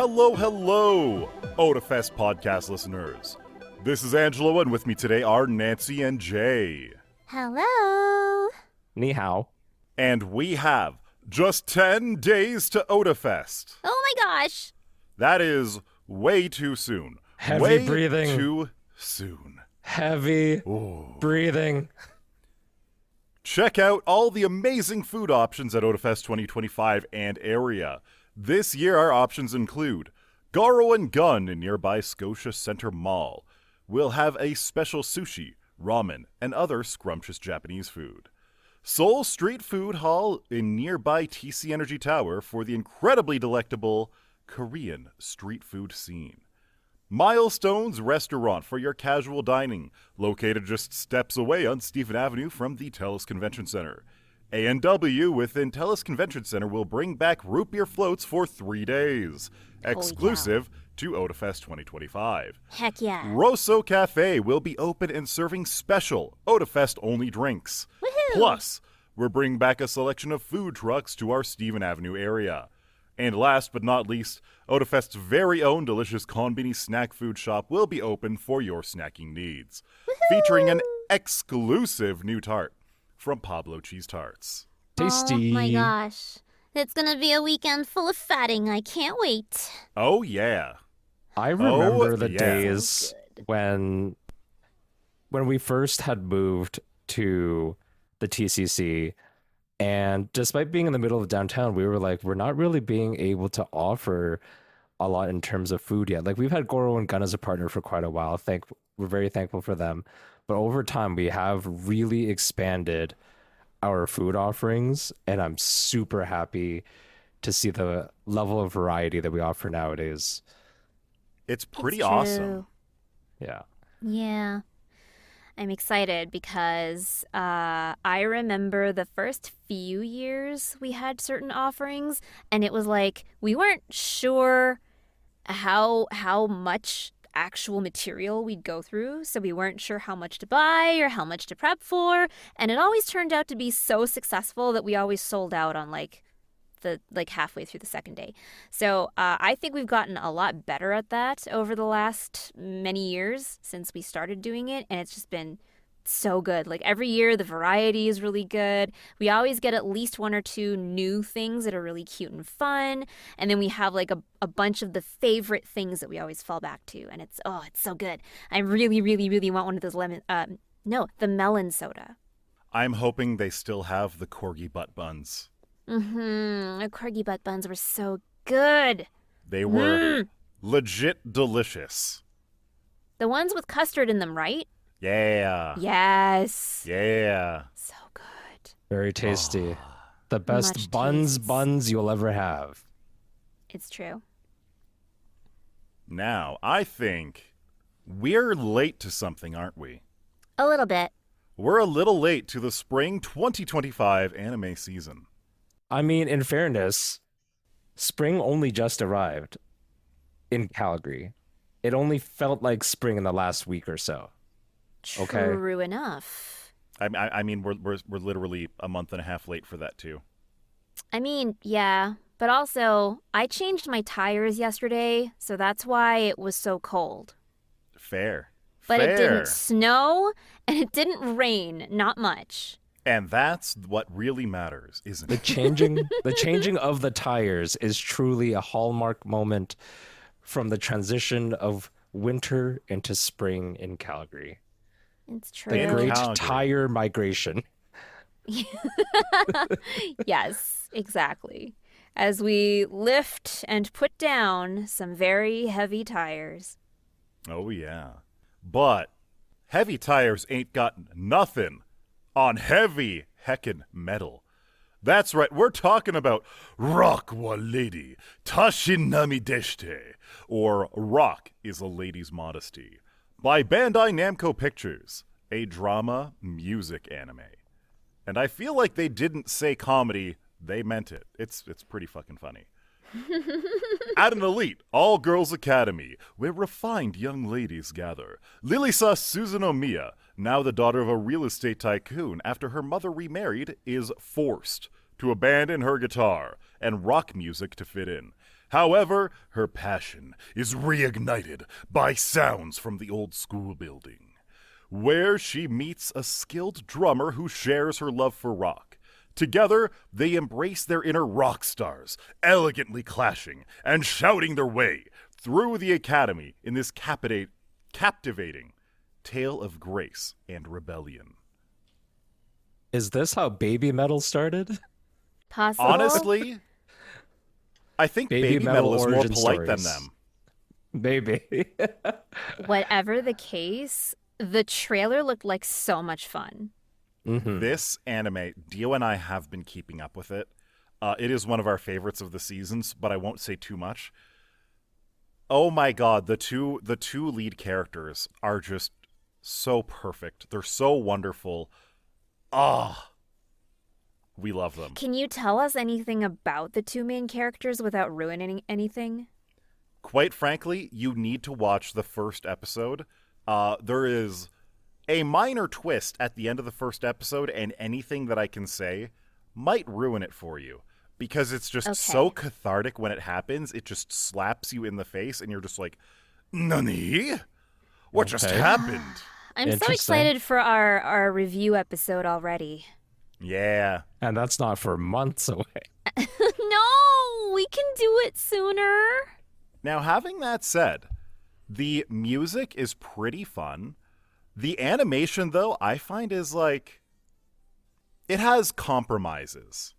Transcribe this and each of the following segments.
Hello, hello, Otafest podcast listeners. This is Angelo, and with me today are Nancy and Jay. Hello. Ni hao. And we have just 10 days to Otafest. Oh my gosh. That is way too soon. Heavy way breathing. Too soon. Heavy breathing. Check out all the amazing food options at Otafest 2025 and area. This year, our options include Garo and Gun in nearby Scotia Centre Mall. We'll have a special sushi, ramen, and other scrumptious Japanese food. Seoul Street Food Hall in nearby TC Energy Tower for the incredibly delectable Korean street food scene. Milestones Restaurant for your casual dining, located just steps away on Stephen Avenue from the TELUS Convention Center. A&W within TELUS Convention Center will bring back root beer floats for 3 days, exclusive to Otafest 2025. Heck yeah. Rosso Cafe will be open and serving special Otafest-only drinks. Woohoo! Plus, we're bringing back a selection of food trucks to our Stephen Avenue area. And last but not least, Otafest's very own delicious konbini snack food shop will be open for your snacking needs, featuring an exclusive new tart from Pablo Cheese Tarts. Tasty. Oh my gosh. It's gonna be a weekend full of fatting. I can't wait. Oh, yeah. I remember the yeah. days So when we first had moved to the TCC, and despite being in the middle of downtown, we were like, we're not really being able to offer a lot in terms of food yet. Like, we've had Goro and Gun as a partner for quite a while. We're very thankful for them. But over time, we have really expanded our food offerings, and I'm super happy to see the level of variety that we offer nowadays. It's pretty It's awesome. true. Yeah. Yeah. I'm excited because I remember the first few years we had certain offerings, and it was like we weren't sure how much actual material we'd go through, so we weren't sure how much to buy or how much to prep for, and it always turned out to be so successful that we always sold out on halfway through the second day. So I think we've gotten a lot better at that over the last many years since we started doing it, and it's just been so good. Like, every year the variety is really good. We always get at least one or two new things that are really cute and fun, and then we have like a bunch of the favorite things that we always fall back to, and it's so good. I really, really, really want one of those the melon soda. I'm hoping they still have the corgi butt buns. The corgi butt buns were so good. They were legit delicious. The ones with custard in them, right? Yeah. Yes. Yeah. So good. Very tasty. The best Much buns you'll ever have. It's true. Now, I think we're late to something, aren't we? A little bit. We're a little late to the spring 2025 anime season. I mean, in fairness, spring only just arrived in Calgary. It only felt like spring in the last week or so. Okay. True enough. I mean, we're literally a month and a half late for that too. I mean, yeah. But also, I changed my tires yesterday, so that's why it was so cold. Fair. But Fair. it didn't snow, and it didn't rain. Not much. And that's what really matters, isn't The it? changing of the tires is truly a hallmark moment from the transition of winter into spring in Calgary. It's The true. great Calgary. tire migration. Yes, exactly. As we lift and put down some very heavy tires. Oh, yeah. But heavy tires ain't got nothing on heavy heckin' metal. That's right, we're talking about Rock Wa Lady Tashinami Deshite, or Rock is a Lady's Modesty, by Bandai Namco Pictures, a drama music anime. And I feel like they didn't say comedy, they meant it. It's pretty fucking funny. At an elite all-girls academy, where refined young ladies gather, Lilisa Suzunomiya, now the daughter of a real estate tycoon after her mother remarried, is forced to abandon her guitar and rock music to fit in. However, her passion is reignited by sounds from the old school building, where she meets a skilled drummer who shares her love for rock. Together, they embrace their inner rock stars, elegantly clashing and shouting their way through the academy in this captivating tale of grace and rebellion. Is this how baby metal started? Possible. Honestly, I think baby metal is more polite than them. Maybe. Whatever the case, the trailer looked like so much fun. Mm-hmm. This anime, Dio and I have been keeping up with it. It is one of our favorites of the seasons, but I won't say too much. Oh my god, the two lead characters are just so perfect. They're so wonderful. We love them. Can you tell us anything about the two main characters without ruining anything? Quite frankly, you need to watch the first episode. There is a minor twist at the end of the first episode, and anything that I can say might ruin it for you. Because it's just so cathartic when it happens. It just slaps you in the face, and you're just like, Nani? What just happened? I'm so excited for our review episode already. Yeah. And that's not for months away. No, we can do it sooner. Now, having that said, the music is pretty fun. The animation, though, I find is like, it has compromises.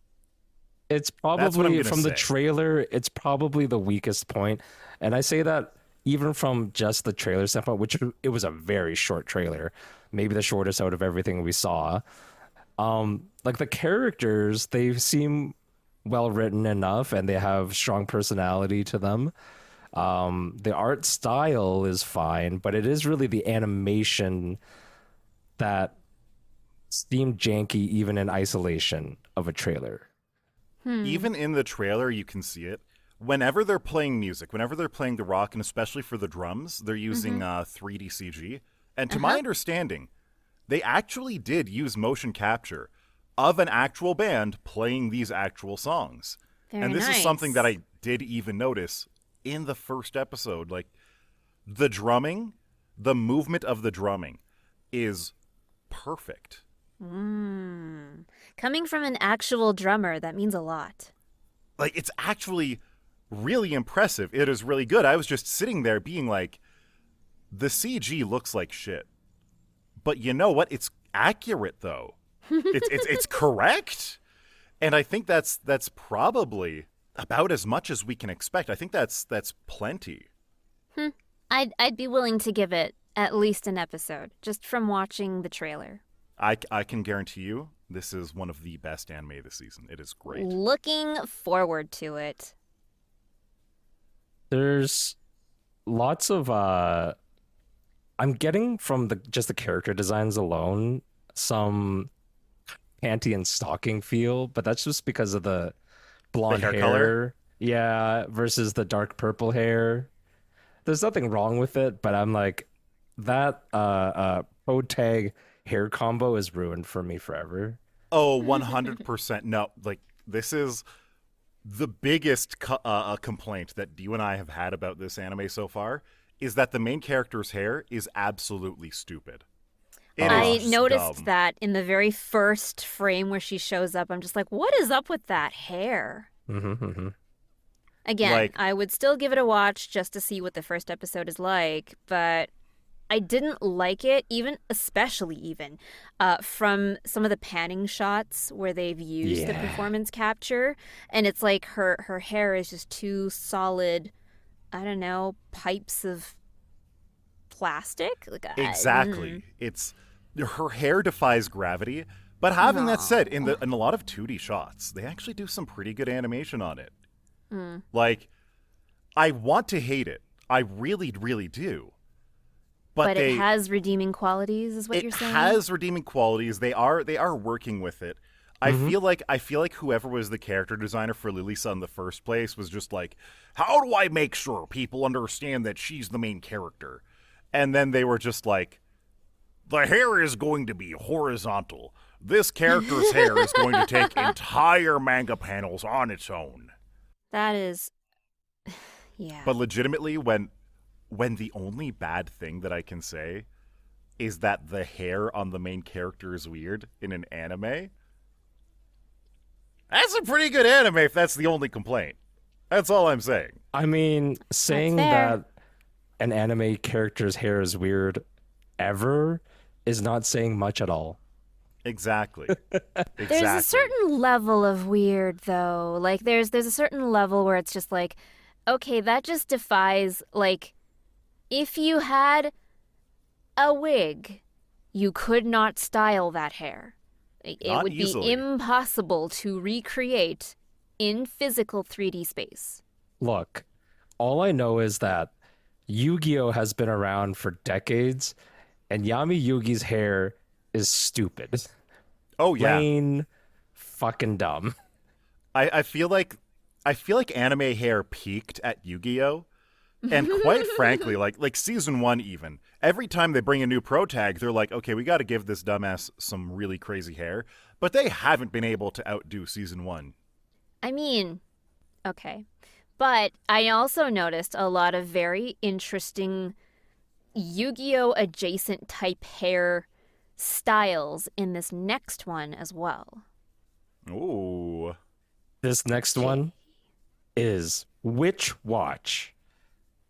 It's That's what I'm probably, gonna from the say. trailer, it's probably the weakest point. And I say that even from just the trailer standpoint, which it was a very short trailer, maybe the shortest out of everything we saw. Like the characters, they seem well written enough and they have strong personality to them. The art style is fine, but it is really the animation that seemed janky even in isolation of a trailer. Even in the trailer, you can see it. Whenever they're playing music, whenever they're playing the rock, and especially for the drums, they're using 3D CG. And to my understanding, they actually did use motion capture of an actual band playing these actual songs. Very This nice. is something that I did even notice in the first episode. Like, the drumming, the movement of the drumming is perfect. Coming from an actual drummer, that means a lot. Like, it's actually really impressive. It is really good. I was just sitting there being like, the CG looks like shit. But you know what? It's accurate, though. It's correct. And I think that's probably about as much as we can expect. I think that's plenty. I'd be willing to give it at least an episode, just from watching the trailer. I can guarantee you this is one of the best anime this season. It is great. Looking forward to it. There's lots of I'm getting from just the character designs alone some panty and stocking feel, but that's just because of the blonde hair hair. color? Yeah, versus the dark purple hair. There's nothing wrong with it, but I'm like, that pro tag hair combo is ruined for me forever. Oh, 100%. No, like, this is the biggest complaint that you and I have had about this anime so far, is that the main character's hair is absolutely stupid. I is noticed dumb. that in the very first frame where she shows up. I'm just like, what is up with that hair? Again, Like- I would still give it a watch just to see what the first episode is like, but I didn't like it, especially from some of the panning shots where they've used the Yeah. performance capture, and it's like her hair is just two solid, I don't know, pipes of plastic. Like, Exactly. It's her hair defies gravity. But having that said, in a lot of 2D shots, they actually do some pretty good animation on it. Like, I want to hate it. I really, really do. But it has redeeming qualities, is what you're saying? It has redeeming qualities. They are working with it. I feel like whoever was the character designer for Lilisa in the first place was just like, how do I make sure people understand that she's the main character? And then they were just like, the hair is going to be horizontal. This character's hair is going to take entire manga panels on its own. That is Yeah. But legitimately, when the only bad thing that I can say is that the hair on the main character is weird in an anime, that's a pretty good anime if that's the only complaint. That's all I'm saying. I mean, That's saying fair. that an anime character's hair is weird ever is not saying much at all. Exactly. There's a Exactly. certain level of weird though. Like there's a certain level where it's just like, okay, that just defies like if you had a wig, you could not style that hair. It Not would be easily. impossible to recreate in physical 3D space. Look, all I know is that Yu-Gi-Oh has been around for decades, and Yami Yugi's hair is stupid. Oh yeah. Plain fucking dumb. I feel like anime hair peaked at Yu-Gi-Oh! And quite frankly, like season 1 even, every time they bring a new pro tag, they're like, okay, we got to give this dumbass some really crazy hair. But they haven't been able to outdo season 1. I mean, okay. But I also noticed a lot of very interesting Yu-Gi-Oh adjacent type hair styles in this next one as well. Ooh. This next one is Witch Watch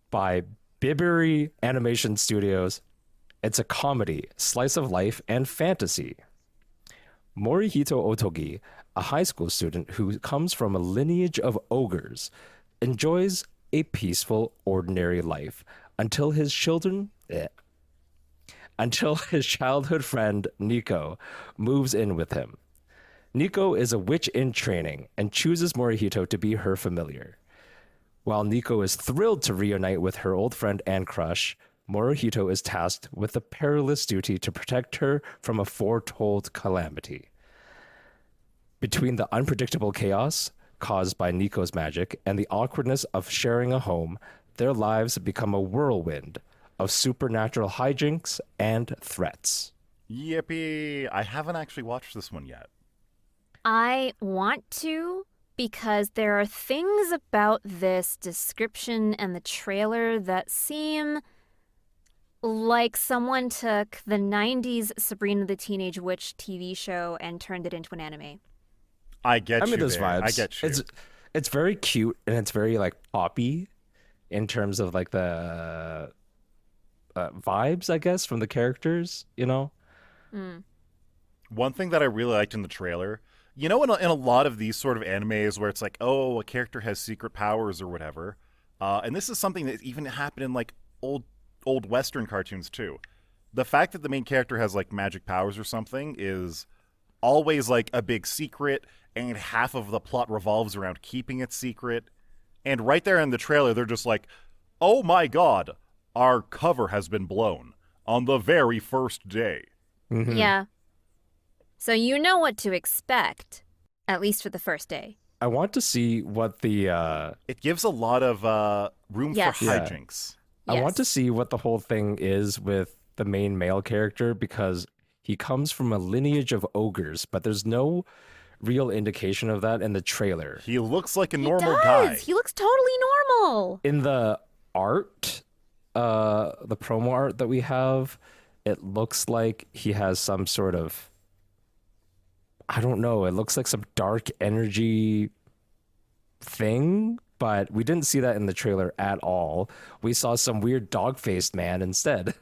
by Biberi Animation Studios. It's a comedy, slice of life, and fantasy. Morihito Otogi, a high school student who comes from a lineage of ogres, enjoys a peaceful, ordinary life until until his childhood friend Nico moves in with him. Nico is a witch in training and chooses Morihito to be her familiar. While Nico is thrilled to reunite with her old friend and crush, Morihito is tasked with the perilous duty to protect her from a foretold calamity. Between the unpredictable chaos caused by Nico's magic and the awkwardness of sharing a home, their lives become a whirlwind of supernatural hijinks and threats. Yippee. I haven't actually watched this one yet. I want to because there are things about this description and the trailer that seem like someone took the 90s Sabrina the Teenage Witch TV show and turned it into an anime. I get I you mean, those there. vibes. I get you. It's very cute and it's very like poppy in terms of like the vibes, I guess, from the characters. You know. Mm. One thing that I really liked in the trailer, you know, in a lot of these sort of animes where it's like, oh, a character has secret powers or whatever, and this is something that even happened in like old Western cartoons too. The fact that the main character has like magic powers or something is always like a big secret, and half of the plot revolves around keeping it secret. And right there in the trailer, they're just like, oh my god, our cover has been blown on the very first day. Mhm. Yeah. So you know what to expect, at least for the first day. I want to see what the It gives a lot of room Yes. for Yeah. hijinks. I want to Yes. see what the whole thing is with the main male character because he comes from a lineage of ogres, but there's no real indication of that in the trailer. He looks like a He normal does. guy. He looks totally normal. In the art, the promo art that we have, it looks like he has some sort of, I don't know, it looks like some dark energy thing, but we didn't see that in the trailer at all. We saw some weird dog-faced man instead.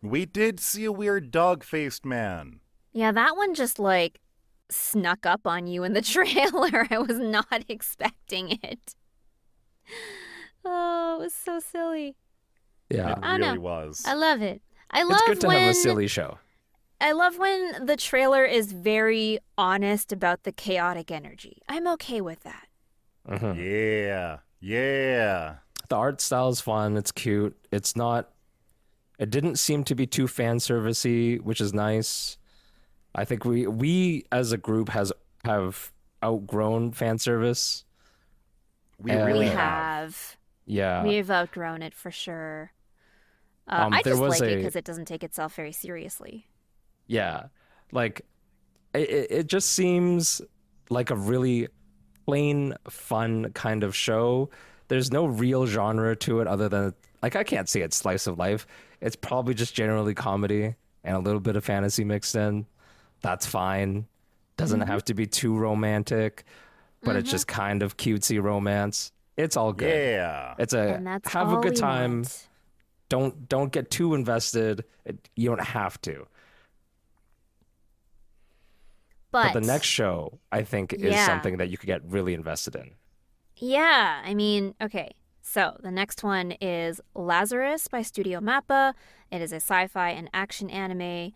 We did see a weird dog-faced man. Yeah, that one just like snuck up on you in the trailer. I was not expecting it. Oh, it was so silly. Yeah. It I don't really know. was. I love it. I love It's good to when have a silly show. I love when the trailer is very honest about the chaotic energy. I'm okay with that. Mhm. Yeah. Yeah. The art style is fun. It's cute. It's not. It didn't seem to be too fan servicey, which is nice. I think we as a group have outgrown fan service. We Uh, really We have. have. Yeah. We've outgrown it for sure. I There just was like it a because it doesn't take itself very seriously. yeah, like it just seems like a really plain fun kind of show there's no real genre to it other than like I can't say it's slice of life. It's probably just generally comedy and a little bit of fantasy mixed in. That's fine. Doesn't have to be too romantic, but it's just kind of cutesy romance. It's all good. Yeah. It's And that's have all a good we time. want. Don't get too invested. You don't have to. But the next show, I think, is Yeah. something that you could get really invested in. Yeah, I mean, okay. So the next one is Lazarus by Studio Mappa. It is a sci-fi and action anime.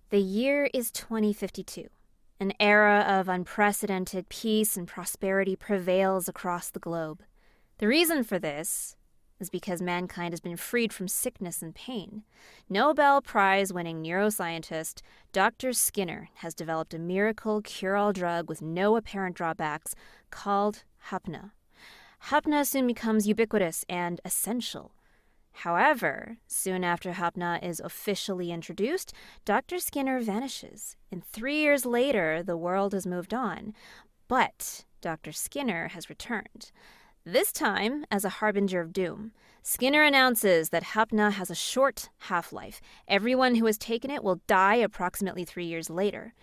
The year is 2052. An era of unprecedented peace and prosperity prevails across the globe. The reason for this is because mankind has been freed from sickness and pain. Nobel Prize-winning neuroscientist Dr. Skinner has developed a miracle cure-all drug with no apparent drawbacks called Hapna. Hapna soon becomes ubiquitous and essential. However, soon after Hapna is officially introduced, Dr. Skinner vanishes, and 3 years later, the world has moved on. But Dr. Skinner has returned. This time, as a harbinger of doom, Skinner announces that Hapna has a short half-life. Everyone who has taken it will die approximately 3 years later.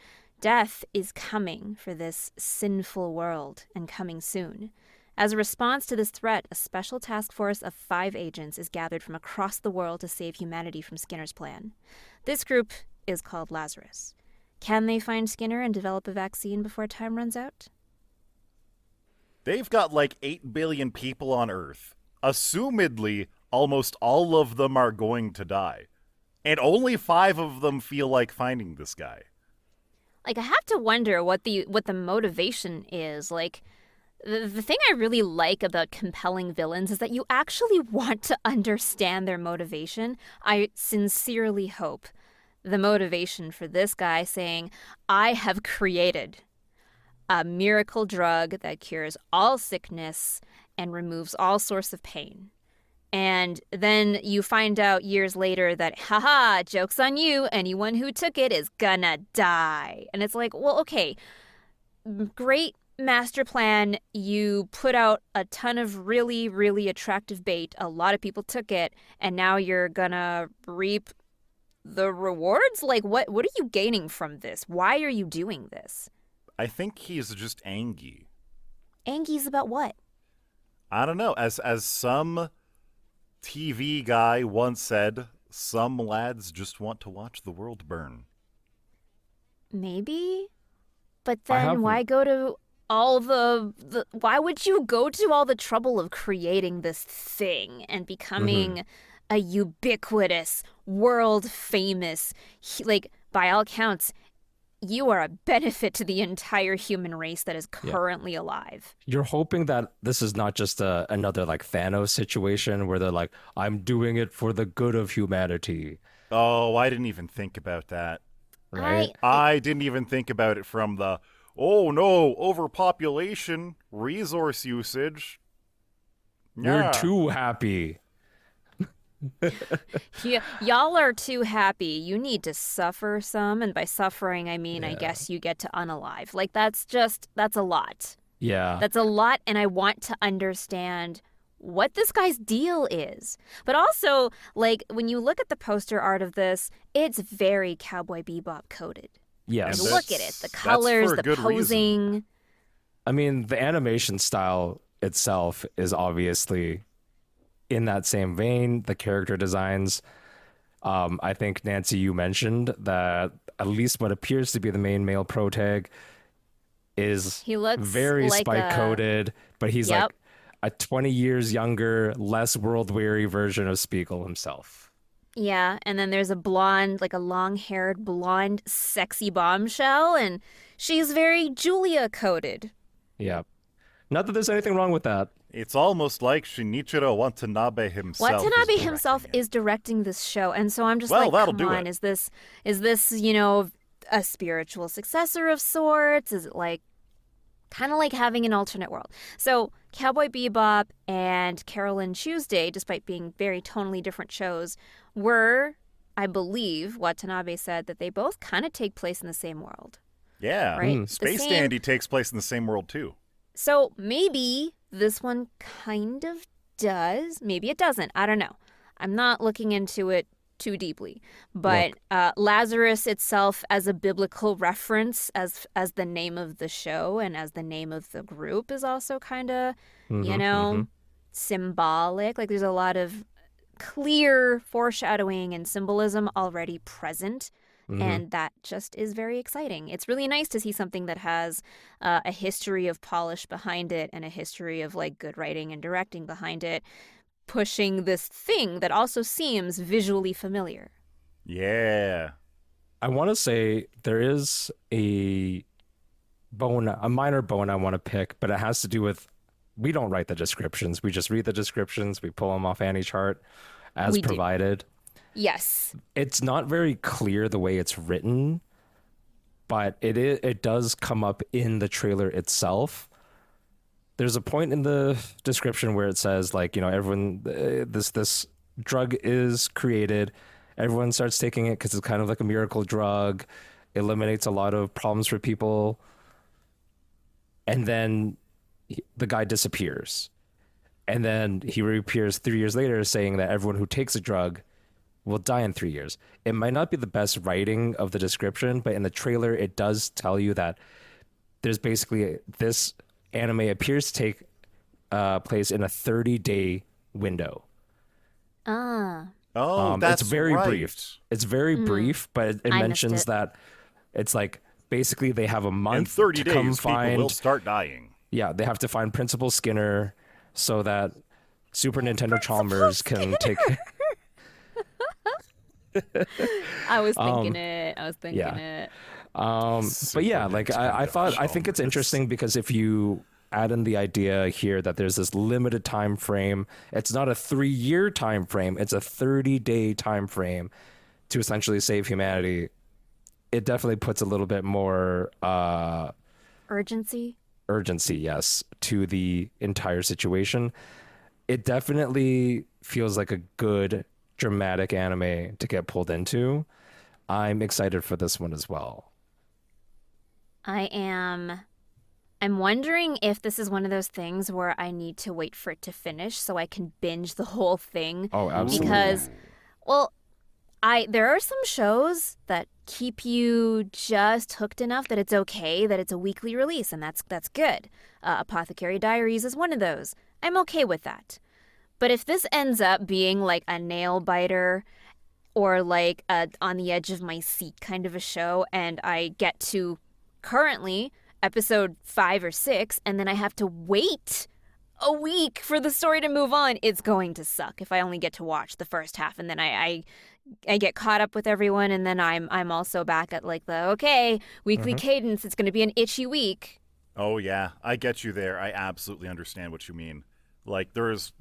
Death is coming for this sinful world, and coming soon. As a response to this threat, a special task force of 5 agents is gathered from across the world to save humanity from Skinner's plan. This group is called Lazarus. Can they find Skinner and develop a vaccine before time runs out? They've got like 8 billion people on Earth. Assumedly, almost all of them are going to die. And only 5 of them feel like finding this guy. Like, I have to wonder what the motivation is. Like, the thing I really like about compelling villains is that you actually want to understand their motivation. I sincerely hope the motivation for this guy saying, I have created a miracle drug that cures all sickness and removes all sorts of pain. And then you find out years later that, haha, joke's on you, anyone who took it is gonna die. And it's like, well, okay, great master plan. You put out a ton of really, really attractive bait. A lot of people took it, and now you're gonna reap the rewards? Like, what are you gaining from this? Why are you doing this? I think he's just angry. Angie's about what? I don't know. As some TV guy once said, some lads just want to watch the world burn. Maybe? But I then have- why go to all the why would you go to all the trouble of creating this thing and becoming a ubiquitous, world famous, like, by all counts, you are a benefit to the entire human race that is currently alive. You're hoping that this is not just another like Thanos situation where they're like, I'm doing it for the good of humanity, Oh, I didn't even think about that. right? I didn't even think about it from the, oh no, overpopulation, resource usage. You're Yeah. too happy. Y'all are too happy. You need to suffer some, and by suffering, I mean, I Yeah. guess you get to unalive. Like, that's a lot. Yeah. That's a lot, and I want to understand what this guy's deal is. But also, like, when you look at the poster art of this, it's very Cowboy Bebop coded. Yes. And Look at it. The that's colors, for a the good reason. posing. I mean, the animation style itself is obviously in that same vein. The character designs. I think, Nancy, you mentioned that at least what appears to be the main male protag is He looks very like spike coded, but he's Yep. like a 20 years younger, less world weary version of Spiegel himself. Yeah, and then there's a blonde, like a long-haired, blonde, sexy bombshell, and she's very Julia coded. Yeah. Not that there's anything wrong with that. It's almost like Shinichiro Watanabe himself. Watanabe is himself directing it. is directing this show, and so I'm just Well, like, that'll come do on, it. is this a spiritual successor of sorts? Is it like kind of like having an alternate world? So Cowboy Bebop and Carolyn Tuesday, despite being very tonally different shows, were, I believe, Watanabe said that they both kind of take place in the same world. Yeah. Right? The Space same- Dandy takes place in the same world too. So maybe this one kind of does. Maybe it doesn't. I don't know. I'm not looking into it too deeply. But Lazarus itself as a biblical reference, as the name of the show and as the name of the group is also kind of, symbolic. Like there's a lot of clear foreshadowing and symbolism already present. And that just is very exciting. It's really nice to see something that has a history of polish behind it and a history of like good writing and directing behind it, pushing this thing that also seems visually familiar. Yeah. I want to say there is a minor bone I want to pick, but it has to do with we don't write the descriptions. We just read the descriptions. We pull them off Annie chart as We do. provided. Yes. It's not very clear the way it's written, but it does come up in the trailer itself. There's a point in the description where it says, like, you know, everyone, this drug is created. Everyone starts taking it because it's kind of like a miracle drug. Eliminates a lot of problems for people. And then the guy disappears. And then he reappears 3 years later saying that everyone who takes a drug will die in 3 years. It might not be the best writing of the description, but in the trailer, it does tell you that there's basically this anime appears to take place in a 30-day window. Ah. Oh, that's it's very right. brief. It's very brief, but it I mentions missed it. that it's like basically they have a month In 30 to come days, people find. will start dying. Yeah, they have to find Principal Skinner so that Super Nintendo Chalmers can take. I was thinking it. But yeah, like I think it's interesting because if you add in the idea here that there's this limited time frame, it's not a 3-year time frame, it's a 30-day time frame to essentially save humanity. It definitely puts a little bit more Urgency. Yes, to the entire situation. It definitely feels like a good dramatic anime to get pulled into. I'm excited for this one as well. I'm wondering if this is one of those things where I need to wait for it to finish so I can binge the whole thing. Oh, absolutely. Because, well, there are some shows that keep you just hooked enough that it's okay that it's a weekly release, and that's good. Apothecary Diaries is one of those. I'm okay with that. But if this ends up being like a nail biter or like a on the edge of my seat kind of a show, and I get to currently episode 5 or 6, and then I have to wait a week for the story to move on, it's going to suck if I only get to watch the first half, and then I get caught up with everyone, and then I'm also back at like the weekly cadence. It's going to be an itchy week. Oh yeah, I get you there. I absolutely understand what you mean. Like there's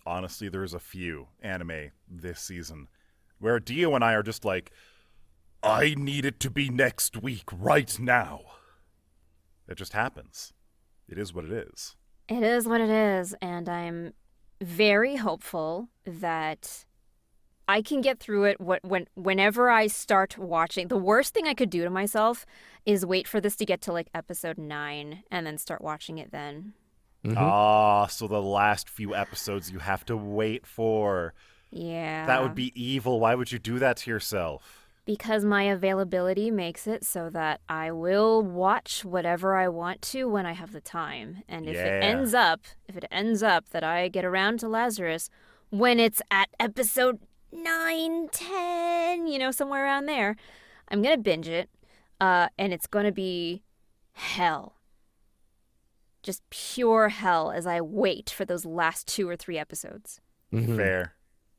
honestly there's a few anime this season where Dio and I are just like, I need it to be next week right now. It just happens. It is what it is. It is what it is, and I'm very hopeful that I can get through it whenever I start watching. The worst thing I could do to myself is wait for this to get to like episode 9 and then start watching it then. So the last few episodes you have to wait for. Yeah. That would be evil. Why would you do that to yourself? Because my availability makes it so that I will watch whatever I want to when I have the time. And if it ends up that I get around to Lazarus when it's at episode 9, 10, somewhere around there, I'm going to binge it. And it's going to be hell. Just pure hell as I wait for those last 2 or 3 episodes. Fair.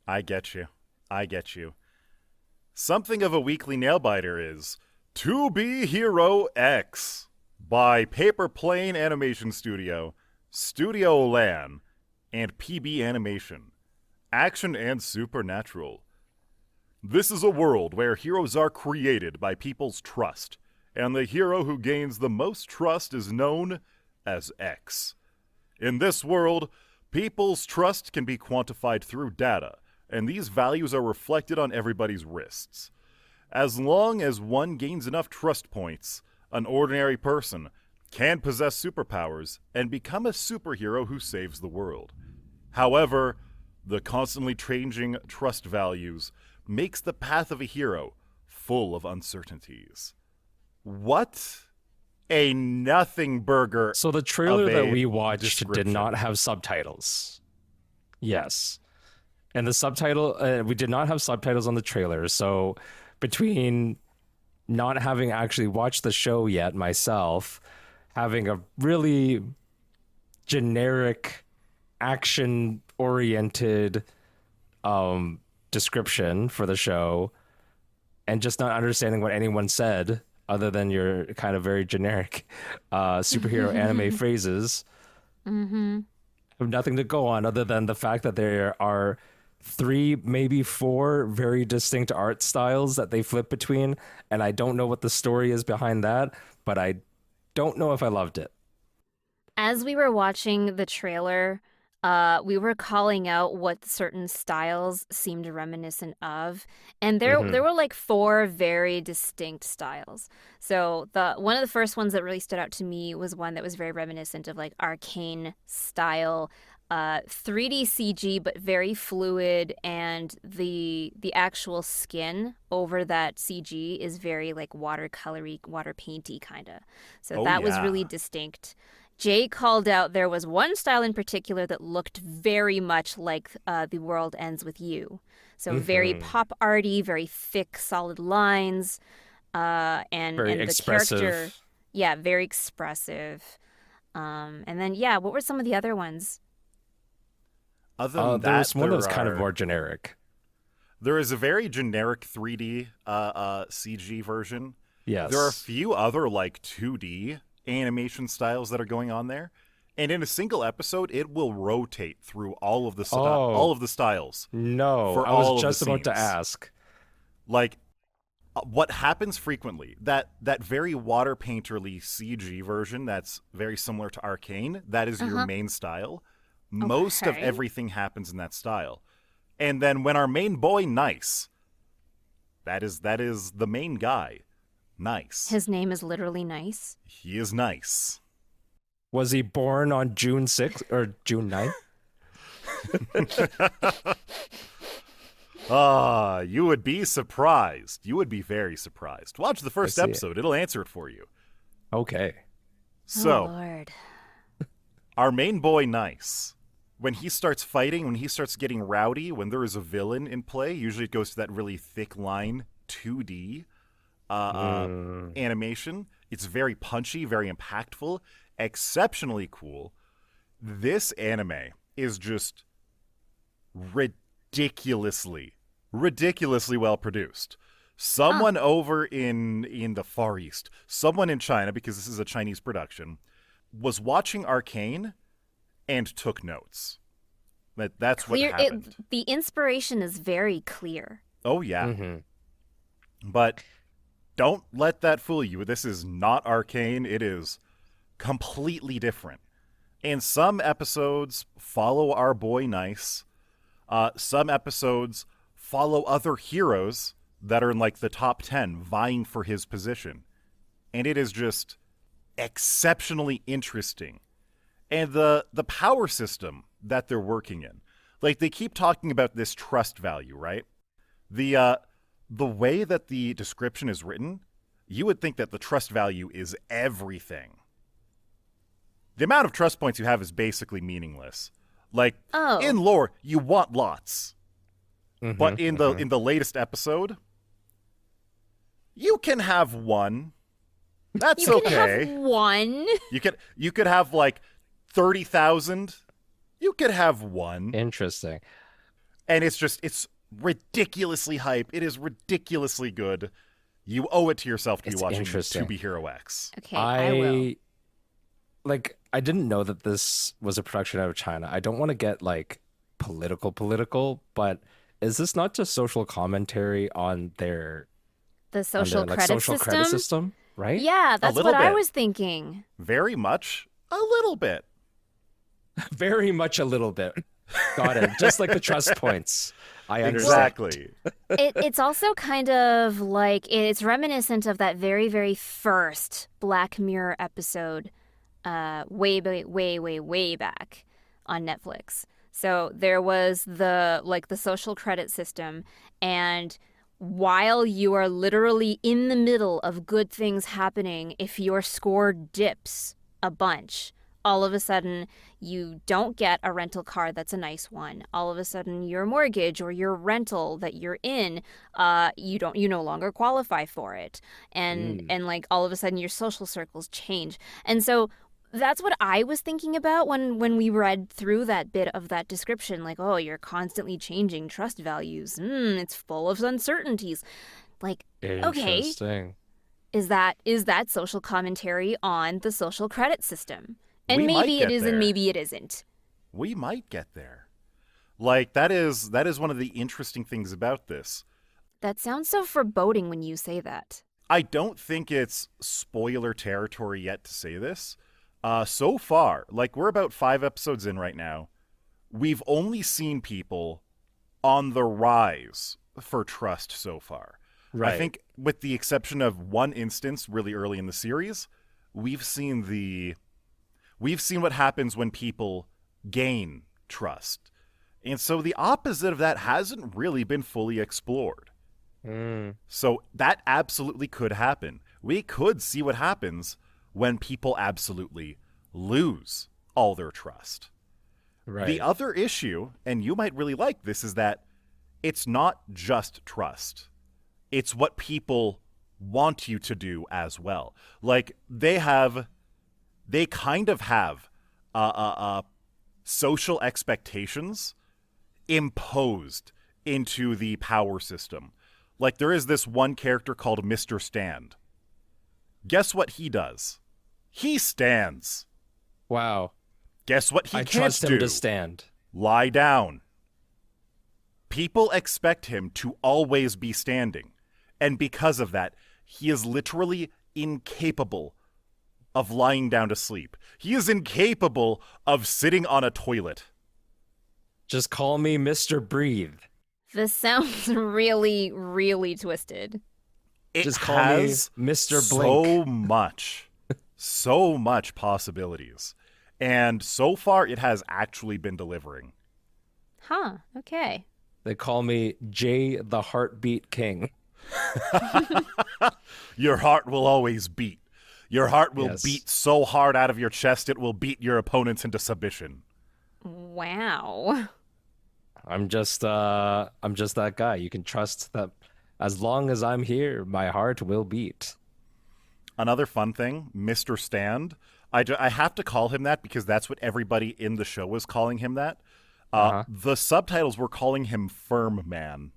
I get you. Something of a weekly nail-biter is To Be Hero X by Paper Plane Animation Studio, Studio Lan, and PB Animation. Action and supernatural. This is a world where heroes are created by people's trust, and the hero who gains the most trust is known as X. In this world, people's trust can be quantified through data, and these values are reflected on everybody's wrists. As long as one gains enough trust points, an ordinary person can possess superpowers, and become a superhero who saves the world. However, the constantly changing trust values makes the path of a hero full of uncertainties. What a nothing burger. So the trailer of a that we watched did description. not have subtitles. Yes. And the subtitle, we did not have subtitles on the trailer. So between not having actually watched the show yet myself, having a really generic action-oriented description for the show, and just not understanding what anyone said other than your kind of very generic superhero anime phrases, Mm-hmm. have nothing to go on other than the fact that there are 3, maybe 4 very distinct art styles that they flip between, and I don't know what the story is behind that, but I don't know if I loved it. As we were watching the trailer, we were calling out what certain styles seemed reminiscent of, and there were like 4 very distinct styles. So the one of the first ones that really stood out to me was one that was very reminiscent of like arcane style, 3D CG but very fluid, and the actual skin over that CG is very like watercolory, water painty kind of. So Oh, that was yeah. really distinct. Jay called out there was one style in particular that looked very much like The World Ends With You. So very pop arty, very thick, solid lines, and Very the expressive. character, yeah, very expressive. And then yeah, what were some of the other ones? Other than There that, was one that was kind of are- more generic. There is a very generic 3D CG version. Yes. There are a few other like 2D animation styles that are going on there, and in a single episode, it will rotate through all of the all of the styles. No, for I all of was the just about to scenes. ask. Like what happens frequently, that very water painterly CG version that's very similar to Arcane, that is your main style. Most of Okay. everything happens in that style. And then when our main boy Nice, that is the main guy. Nice. His name is literally Nice. He is nice. Was he born on June 6th or June 9th? You would be surprised. You would be very surprised. Watch the first see it. episode. It'll answer it for you. Okay. So, Oh Lord. our main boy Nice, when he starts fighting, when he starts getting rowdy, when there is a villain in play, usually it goes to that really thick line 2D animation. It's very punchy, very impactful, exceptionally cool. This anime is just ridiculously well produced. Someone over in the Far East, someone in China, because this is a Chinese production, was watching Arcane and took notes. That's Clear. what happened. The inspiration is very clear. Oh yeah. Mhm. But don't let that fool you. This is not Arcane. It is completely different. And some episodes follow our boy Nice. Some episodes follow other heroes that are in like the top 10 vying for his position. And it is just exceptionally interesting. And the power system that they're working in. Like they keep talking about this trust value, right? The way that the description is written, you would think that the trust value is everything. The amount of trust points you have is basically meaningless. Like Oh. in lore, you want lots. But in the latest episode, you can have one. That's You can okay. have one. You could have like 30,000. You could have one. Interesting. And it's ridiculously hype. It is ridiculously good. You owe it to yourself to It's be watching interesting. To Be Hero X. Okay, I will. I didn't know that this was a production out of China. I don't want to get like political, but is this not just social commentary on their The social like, credit social system. credit system, right? Yeah, that's little what I bit. was thinking. Very much. A little bit. Very much a little bit. Got it. Just like the trust points. I understand. Exactly. It's also kind of like it's reminiscent of that very, very first Black Mirror episode way back on Netflix. So there was the social credit system, and while you are literally in the middle of good things happening, if your score dips a bunch, all of a sudden you don't get a rental car that's a nice one. All of a sudden your mortgage or your rental that you're in, you no longer qualify for it. And like all of a sudden your social circles change. And so that's what I was thinking about when we read through that bit of that description. Like, oh, you're constantly changing trust values. It's full of uncertainties. Like, okay, Interesting. is that social commentary on the social credit system? And We might maybe get it is and there. maybe it isn't. We might get there. Like, that is one of the interesting things about this. That sounds so foreboding when you say that. I don't think it's spoiler territory yet to say this. So far, like, we're about 5 episodes in right now. We've only seen people on the rise for trust so far. Right. I think with the exception of one instance really early in the series, we've seen what happens when people gain trust. And so the opposite of that hasn't really been fully explored. So that absolutely could happen. We could see what happens when people absolutely lose all their trust. Right. The other issue, and you might really like this, is that it's not just trust. It's what people want you to do as well. Like, they kind of have social expectations imposed into the power system. Like, there is this one character called Mr. Stand. Guess what he does? He stands. Wow. Guess what he I can't trust do? him to stand. Lie down. People expect him to always be standing. And because of that, he is literally incapable of lying down to sleep. He is incapable of sitting on a toilet. Just call me Mr. Breathe. This sounds really, really twisted. It Just call me has Mr. Blink. so much possibilities. And so far, it has actually been delivering. Huh, okay. They call me Jay the Heartbeat King. Your heart will always beat. Your heart will Yes. beat so hard out of your chest, it will beat your opponents into submission. Wow. I'm just that guy. You can trust that as long as I'm here, my heart will beat. Another fun thing, Mr. Stand. I have to call him that because that's what everybody in the show was calling him that. The subtitles were calling him Firm Man.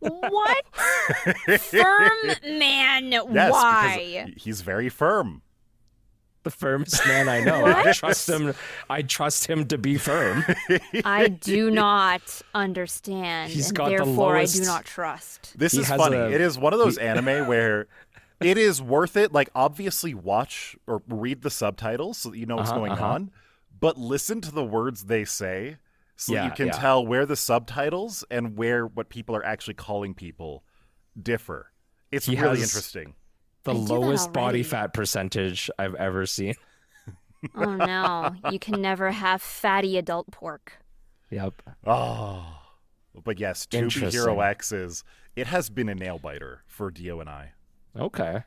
What? Firm man, Yes, why? because he's very firm. The firmest man I know. I trust him. I trust him to be firm. I do not understand, He's and got the therefore lowest- I do not trust. This He is has funny. a- It is one of those anime where it is worth it. Like, obviously watch or read the subtitles so that you know what's going on, but listen to the words they say so that you can tell where the subtitles and where what people are actually calling people differ. It's He really has- interesting. The I do that lowest body already. fat percentage I've ever seen. Oh no, you can never have fatty adult pork. Yep. Oh. But yes, To Be Hero Interesting. it has been a nail biter for Dio and I. Okay.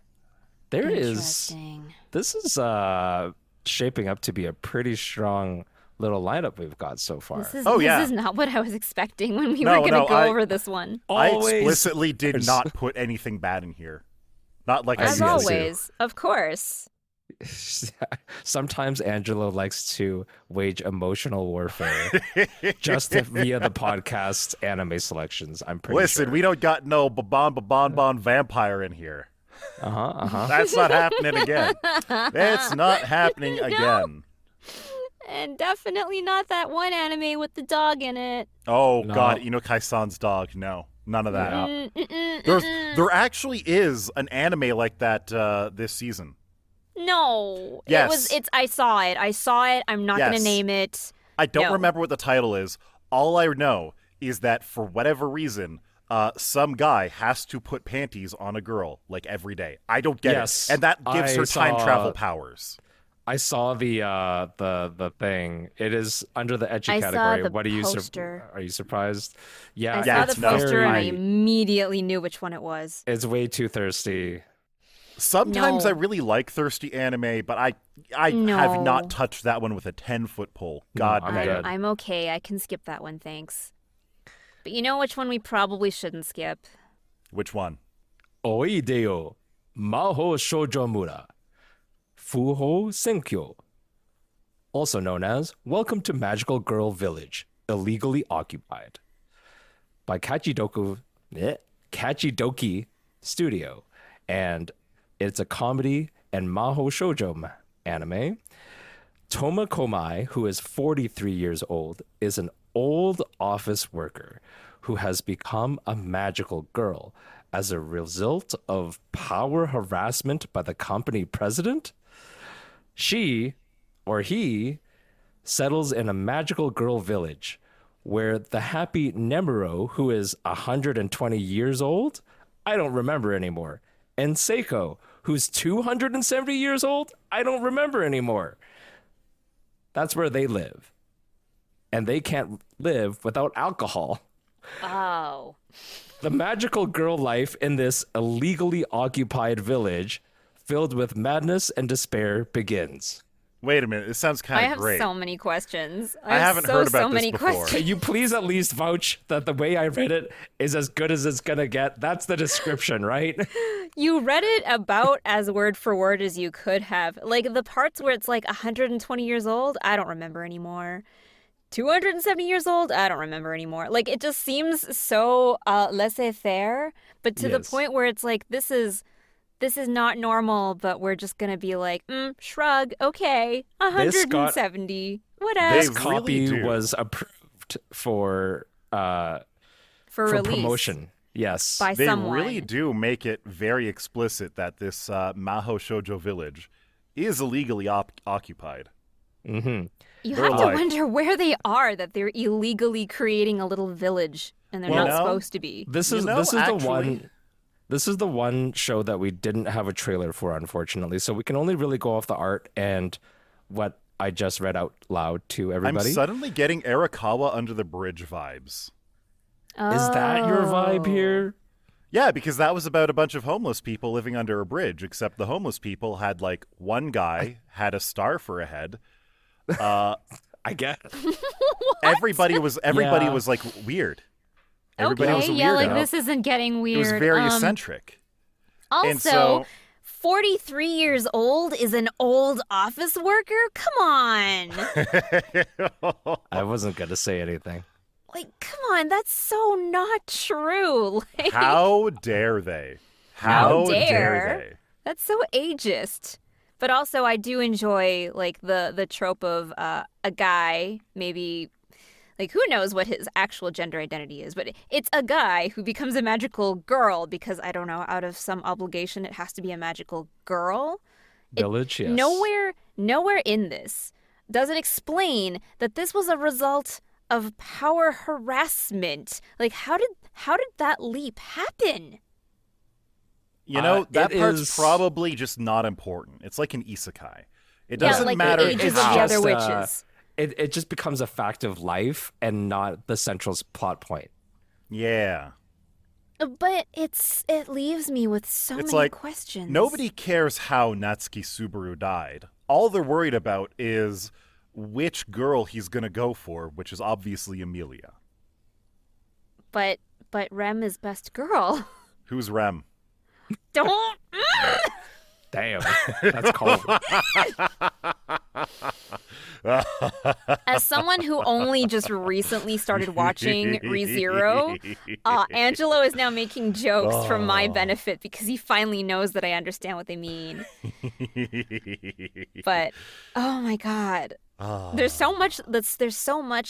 There is. Interesting. This is shaping up to be a pretty strong little lineup we've got so far. This is, Oh, yeah. this is not what I was expecting when we No, were going to no, go I- over this one. I Always. explicitly did There's- not put anything bad in here. Not like I As usually do. always, of course. Sometimes Angela likes to wage emotional warfare just via the podcast anime selections. I'm pretty Listen, sure. we don't got no bon vampire in here. That's not happening again. It's not happening again. And definitely not that one anime with the dog in it. Oh No. God, Inokai-san's dog. No, none of that. Yeah. There actually is an anime like that this season. No. Yes. I saw it. I'm not going Yes. to name it. I don't No. remember what the title is. All I know is that for whatever reason, some guy has to put panties on a girl like every day. I don't get Yes, it, and that gives I her time saw- travel powers. I saw the thing. It is under the ecchi I saw category. the What are you poster. are you surprised? Yeah, I Yeah, saw it's the no. poster and I I- immediately knew which one it was. it's way too thirsty. Sometimes No. I really like thirsty anime, but I No. have not touched that one with a 10-foot pole. No, God, I'm damn. good. I'm okay. I can skip that one, thanks. But you know which one we probably shouldn't skip? Which one? Oideo Maho Shoujomura Fuho Senkyo, also known as Welcome to Magical Girl Village, Illegally Occupied, by Kachidoki Studio, and it's a comedy and Maho Shoujo anime. Toma Komai, who is 43 years old, is an old office worker who has become a magical girl as a result of power harassment by the company president. She, or he, settles in a magical girl village where the happy Nemuro, who is 120 years old, I don't remember anymore, and Seiko, who's 270 years old, I don't remember anymore. That's where they live. And they can't live without alcohol. Oh. The magical girl life in this illegally occupied village filled with madness and despair begins. Wait a minute. This sounds I kind of have great. so many questions. I haven't heard about so this many before. questions. Can you please at least vouch that the way I read it is as good as it's gonna get? That's the description, right? You read it about as word for word as you could have. Like the parts where it's like 120 years old, I don't remember anymore. 270 years old, I don't remember anymore. Like it just seems so laissez-faire, but to the Yes. point where it's like this is not normal, but we're just gonna be like, shrug, okay, 170, whatever, They This really copy do. was approved for for release promotion. Yes. by They someone. really do make it very explicit that this Maho Shoujo village is illegally occupied. Mm-hmm. You They're have to like- wonder where they are that they're illegally creating a little village and they're Well, not no. supposed to be. This You is know, this is actually- the one. This is the one show that we didn't have a trailer for, unfortunately. So we can only really go off the art and what I just read out loud to everybody. I'm suddenly getting Arakawa Under the Bridge vibes. Is that your vibe Oh. here? Yeah, because that was about a bunch of homeless people living under a bridge, except the homeless people had like one guy had a star for a head. I get. Everybody was Yeah. was like weird. Everybody Okay, was a weirdo. yeah, like this isn't getting weird. It was very eccentric. Also, And so 43 years old is an old office worker? Come on. I wasn't gonna say anything. Like, come on, that's so not true. Like, How dare they? How How dare dare? they? that's so ageist. But also, I do enjoy like the trope of a guy, maybe like who knows what his actual gender identity is, but it's a guy who becomes a magical girl because I don't know, out of some obligation, it has to be a magical girl. Village, yes. Nowhere in this does it explain that this was a result of power harassment. Like, how did that leap happen? You know, that it part's is- probably just not important. It's like an isekai. It Yeah, doesn't like matter the ages it's of the how. other just, witches. It just becomes a fact of life and not the central plot point. Yeah. But it leaves me with so It's many like, questions. Nobody cares how Natsuki Subaru died. All they're worried about is which girl he's going to go for, which is obviously Amelia. But Rem is best girl. Who's Rem? Don't. Damn, that's cold. As someone who only just recently started watching ReZero, Angelo is now making jokes for my benefit because he finally knows that I understand what they mean. But oh my god, there's so much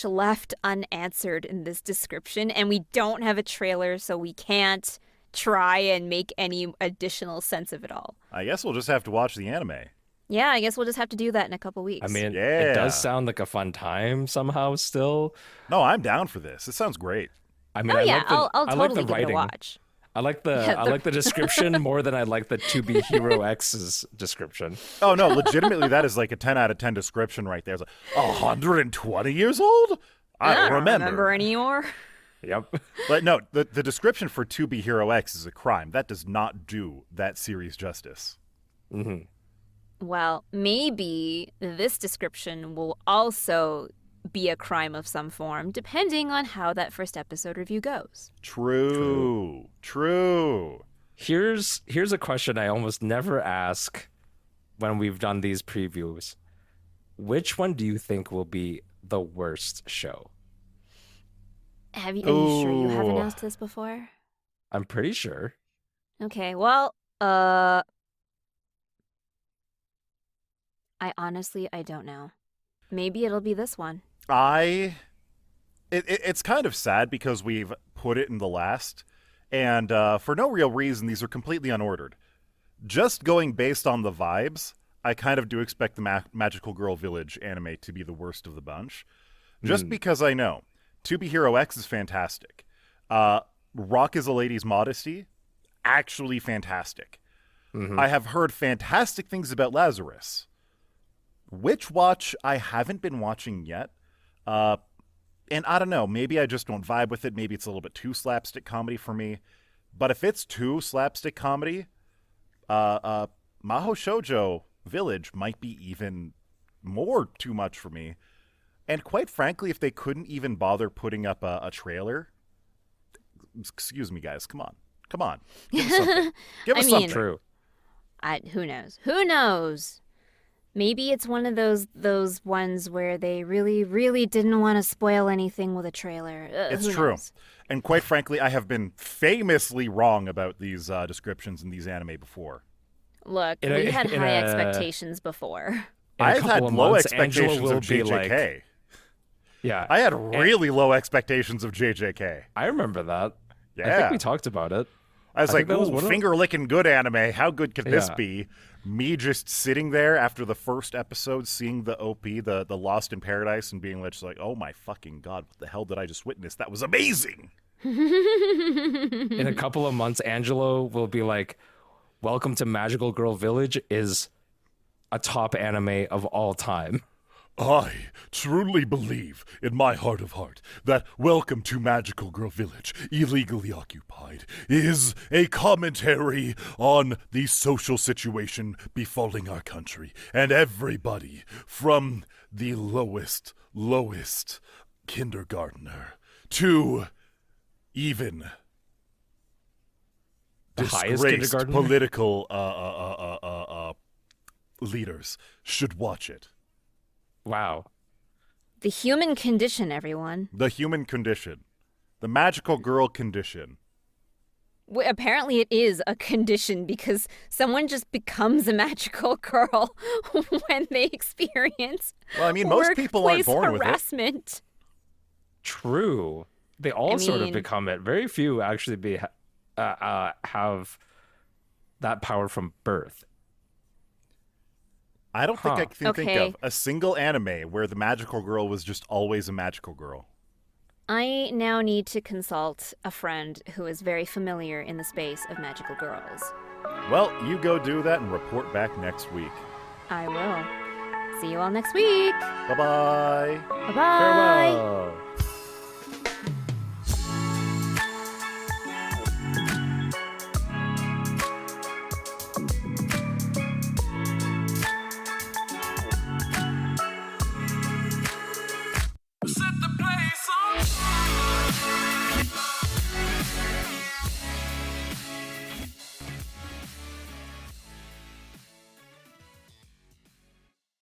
left unanswered in this description, and we don't have a trailer, so we can't try and make any additional sense of it all. I guess we'll just have to watch the anime. Yeah, I guess we'll just have to do that in a couple weeks. I mean, Yeah. it does sound like a fun time somehow. Still, No, I'm down for this. It sounds great. I mean, oh I yeah, like the, I'll I like totally the give it a writing. watch. I like the description more than I like the To Be Hero X's description. Oh no, legitimately, that is like a 10 out of 10 description right there. It's like 120 years old. I don't remember anymore. Yep. But no, the description for To Be Hero X is a crime. That does not do that series justice. Mm-hmm. Well, maybe this description will also be a crime of some form, depending on how that first episode review goes. True. Here's a question I almost never ask when we've done these previews. Which one do you think will be the worst show? Are you sure you haven't asked this before? I'm pretty sure. Okay, well, I don't know. Maybe it'll be this one. It's kind of sad because we've put it in the last, and for no real reason, these are completely unordered. Just going based on the vibes, I kind of do expect the Magical Girl Village anime to be the worst of the bunch. Just because I know. To Be Hero X is fantastic. Rock is a Lady's Modesty, actually fantastic. Mm-hmm. I have heard fantastic things about Lazarus. Witch Watch, I haven't been watching yet. And I don't know, maybe I just don't vibe with it. Maybe it's a little bit too slapstick comedy for me. But if it's too slapstick comedy, Maho Shoujo Village might be even more too much for me. And quite frankly, if they couldn't even bother putting up a trailer, excuse me, guys, come on. Give us something. Give us something. True. Who knows? Maybe it's one of those ones where they really, really didn't want to spoil anything with a trailer. It's true. Knows? And quite frankly, I have been famously wrong about these descriptions in these anime before. Look, we had high expectations before. I've had low expectations of JJK. Yeah. I had really low expectations of JJK. I remember that. Yeah. I think we talked about it. I was like, ooh, finger-licking good anime. How good could this be? Me just sitting there after the first episode, seeing the OP, the Lost in Paradise, and being just like, oh my fucking god, what the hell did I just witness? That was amazing! In a couple of months, Angelo will be like, Welcome to Magical Girl Village is a top anime of all time. I truly believe in my heart of heart that Welcome to Magical Girl Village, Illegally Occupied, is a commentary on the social situation befalling our country and everybody from the lowest kindergartner to even the highest disgraced kindergartner? Political leaders should watch it. Wow. The human condition, everyone. The human condition. The magical girl condition. Apparently it is a condition because someone just becomes a magical girl when they experience most people aren't born harassment. With it. True. They all sort of become it. Very few actually have that power from birth. I don't think I can think of a single anime where the magical girl was just always a magical girl. I now need to consult a friend who is very familiar in the space of magical girls. Well, you go do that and report back next week. I will. See you all next week. Bye-bye. Bye-bye. Farewell.